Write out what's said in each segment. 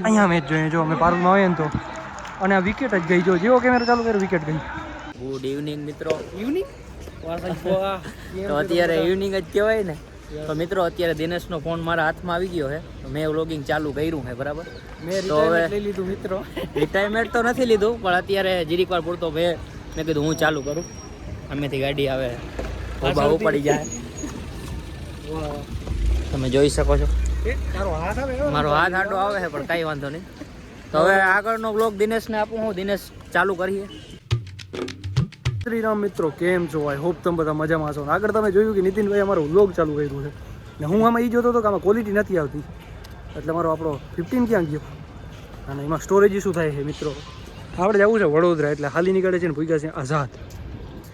અહીંયા મેચ જોઈએ જો અમે પાર્કમાં આવીએ ને તો અને આ વિકેટ જ ગઈ જો જેવો કેમેરો ચાલુ કર્યો વિકેટ ગઈ. ગુડ ઇવનિંગ મિત્રો. ઇવનિંગ તો અત્યારે ઇવનિંગ જ કહેવાય ને. તો મિત્રો અત્યારે દિનેશનો ફોન મારા હાથમાં આવી ગયો છે. મેં વ્લોગિંગ ચાલુ કર્યું છે બરાબર. તો હવે લઈ લીધું મિત્રો. રિટાયરમેન્ટ તો નથી લીધું પણ અત્યારે જીરીક વાર પૂરતો મેં કીધું હું ચાલુ કરું. અમેથી ગાડી આવે ઉભા પડી જાય. તમે જોઈ શકો છો મારો હાથ આડો આવે છે પણ કાંઈ વાંધો નહીં. તો હવે આગળનો વ્લોગ દિનેશને આપું હું. દિનેશ ચાલુ કરીએ. શ્રીરામ મિત્રો કેમ છો? આઈ હોપ તમે બધા મજામાં છો. આગળ તમે જોયું કે નીતિનભાઈ અમારો વ્લોગ ચાલુ કર્યું છે ને હું આમાં એ જોતો હતો કે આમાં ક્વોલિટી નથી આવતી એટલે મારો આપણો 15 ક્યાં ગયો અને એમાં સ્ટોરેજ ઇશ્યુ થાય છે મિત્રો. આપણે જવું છે વડોદરા એટલે હાલી નીકળે છે ને ભૂગ્યા છે આઝાદ.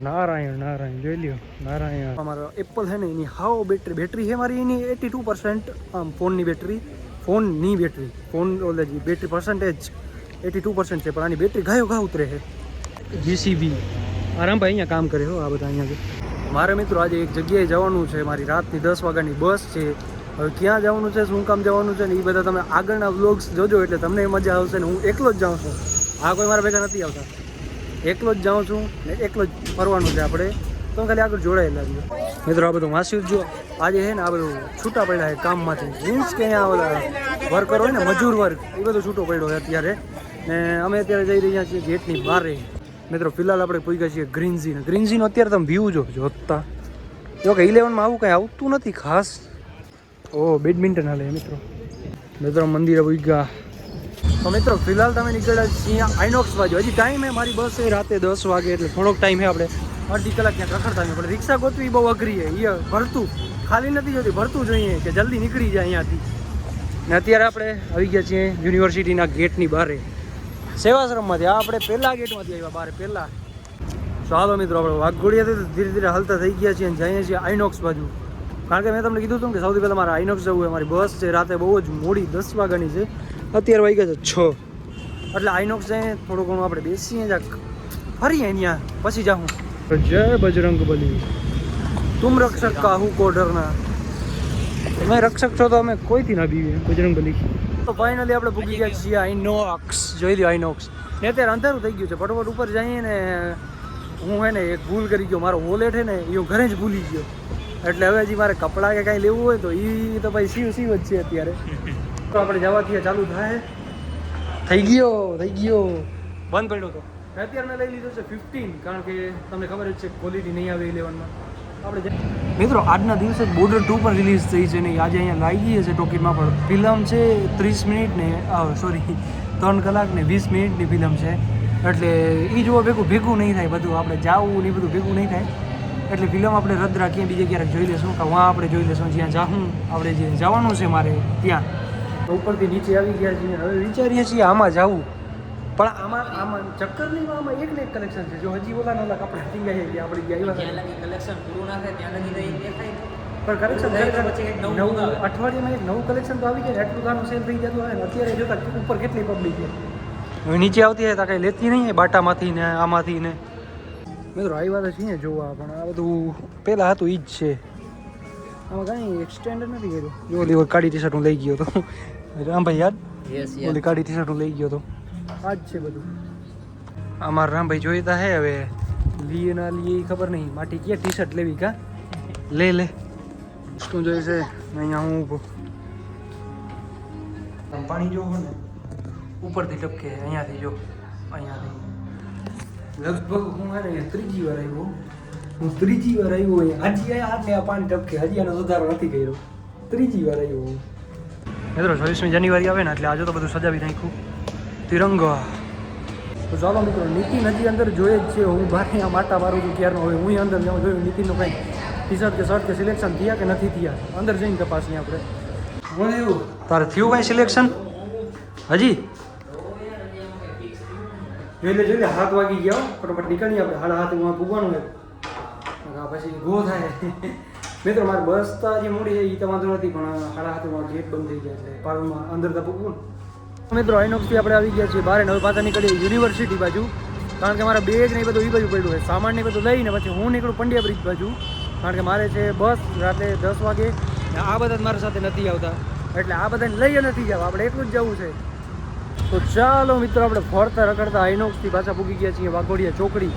નારાયણ નારાયણ જોઈ લ્યો નારાયણ. અમારો એપલ છે ને એની હાવ બેટરી છે મારી એની 82% આમ ફોનની બેટરી ફોન ઓલી બેટરી પર્સન્ટેજ 82% છે પણ આની બેટરી ઘાયો ઘા ઉતરે છે. જીસીબી આરામભાઈ અહીંયા કામ કરે હો આ બધા અહીંયા. મારે મિત્રો આજે એક જગ્યાએ જવાનું છે. મારી રાતની 10 વાગ્યાની બસ છે. હવે ક્યાં જવાનું છે શું કામ જવાનું છે ને એ બધા તમે આગળના વ્લોગ્સ જોજો એટલે તમને મજા આવશે ને હું એકલો જ જાઉં છું. આ કોઈ મારા ભેગા નથી આવતા. એકલો જ જાઉં છું ને એકલો જ ફરવાનું છે આપણે તો ખાલી આગળ જોડાયેલા છીએ મિત્રો. આ બધું માસી જો આજે છે ને આ બધું છૂટા પડ્યા છે કામમાંથી મીન્સ કે અહીંયા બધા વર્કર હોય ને મજૂર વર્ગ એ બધું છૂટો પડ્યો છે અત્યારે ને અમે અત્યારે જઈ રહ્યા છીએ ગેટની બહાર મિત્રો. ફિલહાલ આપણે પહોંચ્યા છીએ ગ્રીનઝીનો અત્યારે તમે વ્યૂ જોતા જો કે 11માં આવું કંઈ આવતું નથી ખાસ. ઓ બેડમિન્ટન હાલે મિત્રો. મંદિરે પહોંચ્યા તો મિત્રો ફિલહાલ તમે નીકળ્યા છીએ આઇનોક્સ બાજુ. હજી ટાઈમ છે મારી બસ છે રાતે 10 વાગે એટલે થોડોક ટાઈમ છે. આપણે અડધી કલાક ત્યાં રખડતા પણ રિક્ષા ગોતવી બહુ અઘરી છે. એ ભરતું ખાલી નથી જોતી ભરતું જોઈએ કે જલ્દી નીકળી જાય અહીંયાથી. ને અત્યારે આપણે આવી ગયા છીએ યુનિવર્સિટીના ગેટની બહાર સેવાશ્રમમાંથી. આપણે પહેલા ગેટમાંથી આવ્યા બહાર પહેલાં. ચાલો મિત્રો આપણે વાઘોડિયાથી ધીરે ધીરે હાલતા થઈ ગયા છીએ અને જઈએ છીએ આઇનોક્સ બાજુ. કારણ કે મેં તમને કીધું હતું કે સૌથી પહેલાં મારે આઇનોક્સ જવું હોય. મારી બસ છે રાતે બહુ જ મોડી 10 વાગ્યાની છે. અત્યારે વાગ્યા છે 6 એટલે આઇનોક્સ જઈએ થોડું ઘણું આપણે બેસીએ જાક ફરીએ ત્યાં પછી જાઉં. જય બજરંગ બલી તુમ રક્ષક કાહુ કો ડરના. તમે રક્ષક છો તો અમે કોઈથી ના બીવીએ બજરંગ બલી. તો ફાઇનલી આપણે પૂગી ગયા છીએ આઇનોક્સ. જોઈ લો આઇનોક્સ ને અત્યારે અંધારું થઈ ગયું છે. ફટોફટ ઉપર જઈએ ને હું હે ને એક ભૂલ કરી ગયો. મારો વોલેટ છે ને એ હું ઘરે જ ભૂલી ગયો એટલે હવે હજી મારે કપડાં કે કાંઈ લેવું હોય તો એ તો ભાઈ સીવ જ છે અત્યારે. તો આપણે જવાથી ચાલુ થાય થઈ ગયો બંધ પડ્યો તો અત્યારે મેં લઈ લીધો છે 15 કારણ કે તમને ખબર જ છે ક્વોલિટી નહીં આવે 11માં. આપણે મિત્રો આજના દિવસે જ બોર્ડર 2 પર રિલીઝ થઈ છે ને આજે અહીંયા લાગી છે ટોકીમાં પણ ફિલ્મ છે 30 મિનિટ ને 3 કલાક ને 20 મિનિટની ફિલ્મ છે એટલે એ જોવા ભેગું નહીં થાય. બધું આપણે જાવું ને એ બધું ભેગું નહીં થાય એટલે ફિલ્મ આપણે રદ રાખીએ બીજે ક્યારેક જોઈ લેશું કે વાં આપણે જોઈ લેશું જ્યાં જાઉં આપણે જે જવાનું છે મારે ત્યાં. ઉપરથી નીચે આવી ગયા છીએ હવે વિચારીએ છીએ આમાં જવું પણ આમાં ચક્કર નહીં. આમાં એક ને એક કલેક્શન છે. જો હજી ઓલા કપડાં ટીંગાઈ ગયા આપણે ગયા કલેક્શન પૂરું ના થાય ત્યાં લગી દેખાય પણ કલેક્શન નવું અઠવાડિયામાં એક નવું કલેક્શન તો આવી જાય એટલું ગાનું સેલ થઈ જતું હોય ને અત્યારે જોતા ઉપર કેટલી પબ્લિક છે. હવે નીચે આવતી હોય તો કાંઈ લેતી નહીં બાટામાંથી ને આમાંથી ને મિત્રો આવી વાત છે ને જોવા પણ આ બધું પહેલાં હતું એ જ છે. આમાં કાંઈ એક્સટેન્ડ નથી કર્યું. જો ઓલી કાળી ટી શર્ટ હું લઈ ગયો હતો રામભાઈ યાદ ઓલી કાળી ટી શર્ટ હું લઈ ગયો હતો આ જ છે બધું. અમારા રામભાઈ જોઈતા હે હવે લીએ ના લીએ ખબર નહીં. માટી ક્યાં ટી શર્ટ લેવી કા લે શું જોઈએ છે અહીંયા હું ઊભો પાણી જો ને ઉપરથી ટપકે અહીંયાથી જો અહીંયાથી લગભગ હું હે ને ત્રીજી વાર આવ્યો હજી આ પાણી ટપકે હજી આનો સુધારો નથી કર્યો. ત્રીજી વાર આવ્યો હું મિત્રો. 26મી જાન્યુઆરી આવે ને એટલે આજે તો બધું સજાવી નાખ્યું તિરંગા. તો ચાલો મિત્રો નીતિન હજી અંદર જોઈએ જ છે. હું બહાર આ માટા મારું છું ક્યારનો. હવે હું અંદર જાઉં જોયું નીતિનનું કંઈ ટી શર્ટ કે શર્ટ કે સિલેક્શન થયા કે નથી થયા અંદર જઈને તપાસીએ આપણે. તારે થયું કાંઈ સિલેક્શન હજી જોઈ લે 7 વાગી ગયા ફટાફટ નીકળીએ આપણે 7:30 હું પૂગવાનું હોય પછી ગો થાય. મિત્રો મારી બસ તો હજી મોડી છે એ તો વાંધો નથી પણ 7:30 ગેટ બંધ થઈ ગયા એટલે પાર્કમાં અંદર તો પૂગવું ને. મિત્રો આઇનોક્સથી આપણે આવી ગયા છીએ બહાર હવે પાછા નીકળીએ યુનિવર્સિટી બાજુ કારણ કે મારા બેગ ને એ બધું એ બાજુ પડ્યું હોય. સામાન ને બધું લઈને પછી હું નીકળું પંડ્યા બ્રિજ બાજુ કારણ કે મારે છે બસ રાતે 10 વાગે. આ બધા મારા સાથે નથી આવતા એટલે આ બધાને લઈએ નથી જવા આપણે એટલું જ જવું છે. તો ચાલો મિત્રો આપણે ફરતા રખડતા આઈનોક્સથી પાછા પૂગી ગયા છીએ વાઘોડિયા ચોકડી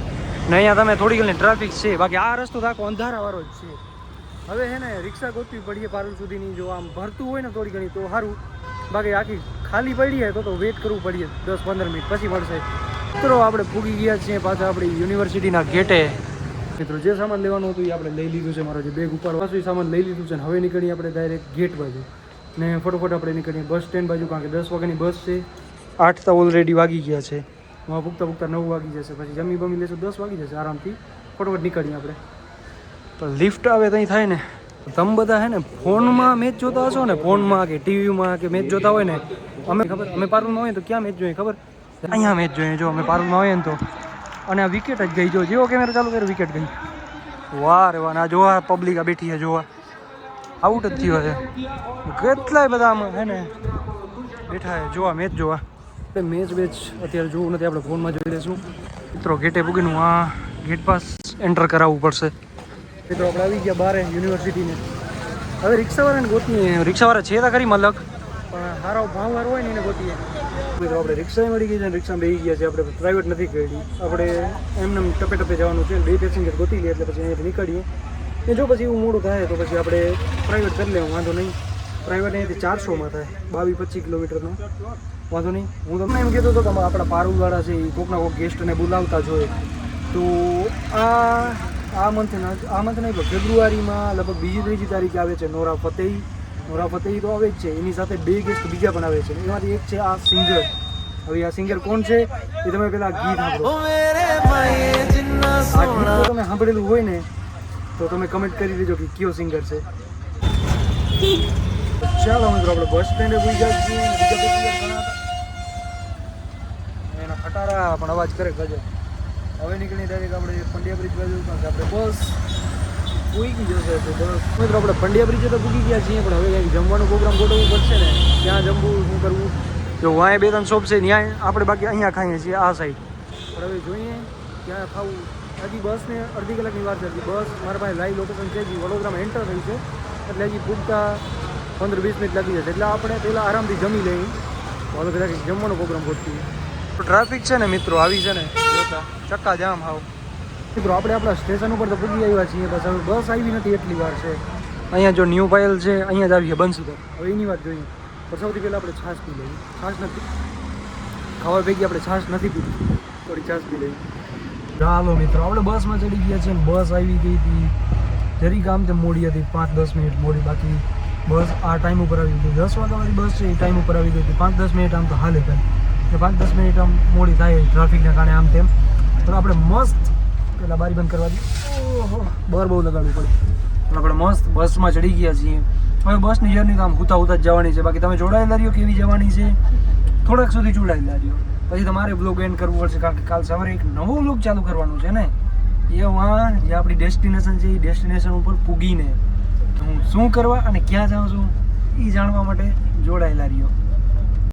ને અહીંયા તમે થોડી ઘણી ટ્રાફિક છે બાકી આ રસ્તો તો આખો અંધારાવાળો જ છે. હવે હે ને રિક્ષા ગોતવી પડીએ પારુલ સુધીની, જો આમ ભરતું હોય ને થોડી ઘણી તો સારું, બાકી આખી ખાલી પડી હોય તો વેઇટ કરવું પડીએ 10-15 મિનિટ પછી મળશે. મિત્રો આપણે પૂગી ગયા છીએ પાછા આપણી યુનિવર્સિટીના ગેટે. મિત્રો જે સામાન લેવાનું હતું એ આપણે લઈ લીધું છે, મારો જે બેગ ઉપર પાછું સામાન લઈ લીધું છે ને હવે નીકળીએ આપણે ડાયરેક્ટ ગેટ બાજુ ને ફટોફટ આપણે નીકળીએ બસ સ્ટેન્ડ બાજુ, કારણ કે 10 વાગ્યાની બસ છે. 8 તો ઓલરેડી વાગી ગયા છે, હું પૂગતા 9 વાગી જશે, પછી જમી બમી લેશું 10 વાગી જશે આરામથી. ફટોફટ નીકળીએ આપણે. તો લિફ્ટ આવે ત્યાં થાય ને. તમે બધા હે ને ફોનમાં મેચ જોતા હશો ને, ફોનમાં કે ટીવીમાં કે મેચ જોતા હોય ને, અમે પારુલમાં હોય તો ક્યાં મેચ જોઈએ ખબર? અહીંયા મેચ જોઈએ. જો અમે પારુલમાં હોય ને તો, અને આ વિકેટ જ ગઈ, જો જેવો કેમેરા ચાલુ કર્યો વિકેટ ગઈ. વાહ રે વાહ, આ જોવા પબ્લિક આ બેઠી છે, જોવા આઉટ જ થયો છે. કેટલાય બધા આમાં હે ને બેઠા છે જોવા મેચ જોવા. મેચ અત્યારે જોવું નથી, આપણે ફોનમાં જોઈ લઈશું. મિત્રો ગેટે પૂગીનું આ ગેટ પાસ એન્ટર કરાવવું પડશે. મિત્રો આપણે આવી ગયા બહાર યુનિવર્સિટીને. હવે રિક્ષાવાળાને ગોતીએ, રિક્ષાવાળા છે તો ખરી મલક, પણ સારો ભાવવાળો હોય ને એને ગોતીએ. મિત્રો આપણે રિક્ષા મળી ગઈ છે, રિક્ષામાં બેસી ગયા છે. આપણે પ્રાઇવેટ નથી કરી, આપણે એમને ટપે ટપે જવાનું છે. 2 પેસેન્જર ગોતી લઈએ એટલે પછી અહીંયાથી નીકળીએ. એ જો પછી એવું મોડું થાય તો પછી આપણે પ્રાઇવેટ કરી લેવું, વાંધો નહીં. પ્રાઇવેટ અહીંયાથી 400માં થાય, 22-25 કિલોમીટરનો, વાંધો નહીં. હું તમને એમ કહેતો હતો કે આપણા પારુલવાળા છે એ કોકના કોક ગેસ્ટને બોલાવતા જોઈએ, તો આ મંથ નહીં પણ ફેબ્રુઆરીમાં લગભગ 2-3 તારીખે આવે છે નોરા ફતેહી. નોરા ફતેહી તો આવે જ છે, એની સાથે 2 ગેસ્ટ બીજા પણ આવે છે. એમાંથી એક છે આ સિંગર. હવે આ સિંગર કોણ છે એ તમે પેલા ગીત સાંભળો. આ ગીત તમે સાંભળેલું હોય ને તો તમે કમેન્ટ કરી દેજો કે કયો સિંગર છે. ચાલો મિત્રો આપણે બસ સ્ટેન્ડે ભૂઈ ગયા છીએ. એના ખટારા પણ અવાજ કરે ગજબ. હવે નીકળી ડાયરેક્ટ આપણે પંડ્યા બ્રિજ બાજુ, કારણ કે આપણે બસ પૂગી જશે. તો બસ મિત્રો આપણે પંડ્યા બ્રિજે તો પૂગી ગયા છીએ, પણ હવે કંઈક જમવાનો પ્રોગ્રામ ગોઠવવું પડશે ને, ક્યાં જમવું શું કરવું. જો વાંય 2-3 શોપ છે ત્યાં આપણે, બાકી અહીંયા ખાઈએ છીએ આ સાઈડ. પણ હવે જોઈએ ક્યાં ખાવું. હજી બસને અડધી કલાકની વાર છે. બસ મારા પાસે લાઈવ લોકેશન છે, હજી વડોદરામાં એન્ટર થઈ છે, એટલે હજી પૂગતા 15-20 મિનિટ લાગી જશે. એટલે આપણે પહેલાં આરામથી જમી લઈએ, હવે કદાચ જમવાનો પ્રોગ્રામ ગોઠવીએ. ટ્રાફિક છે ને મિત્રો આવી છે ને જોતા ચક્કા જામ હાવ. મિત્રો આપણે આપણા સ્ટેશન ઉપર તો પૂગી આવ્યા છીએ, બસ હવે બસ આવી નથી એટલી વાર છે. અહીંયા જો ન્યૂ પાયલ છે, અહીંયા જ આવીએ બંસુધર. હવે એની વાત જોઈએ, પણ સૌથી પહેલાં આપણે છાશ પી લઈએ. છાશ નથી ખાવા ભેગી આપણે છાશ નથી પીધી, થોડી છાશ પી લઈએ. ચાલો મિત્રો આપણે બસમાં ચડી ગયા છીએ. બસ આવી ગઈ હતી, જરીક આમ તેમ મોડી હતી, 5-10 મિનિટ મોડી. બાકી બસ આ ટાઈમ ઉપર આવી ગઈ. 10 વાગ્યાવાળી બસ છે એ ટાઈમ ઉપર આવી ગઈ હતી. 5-10 મિનિટ આમ તો હાલે થાય, 5-10 મિનિટ આમ મોડી થાય ટ્રાફિકના કારણે આમ તેમ. તો આપણે મસ્ત પહેલાં બારી બંધ કરવા દઈએ. ઓહો બહાર બહુ લગાડવું પડે. આપણે મસ્ત બસમાં ચડી ગયા છીએ. હવે બસની જર્ની તો આમ હુતા જ જવાની છે. બાકી તમે જોડાયેલા રહ્યો કેવી જવાની છે, થોડાક સુધી જોડાયેલા રહ્યો, પછી તમારે બ્લોગ એન્ડ કરવું પડશે, કારણ કે કાલ સવારે એક નવો બ્લોગ ચાલુ કરવાનું છે ને. એ વાં જે આપણી ડેસ્ટિનેશન છે એ ડેસ્ટિનેશન ઉપર પૂગીને હું શું કરવા અને ક્યાં જાઉં છું એ જાણવા માટે જોડાયેલા રહ્યો.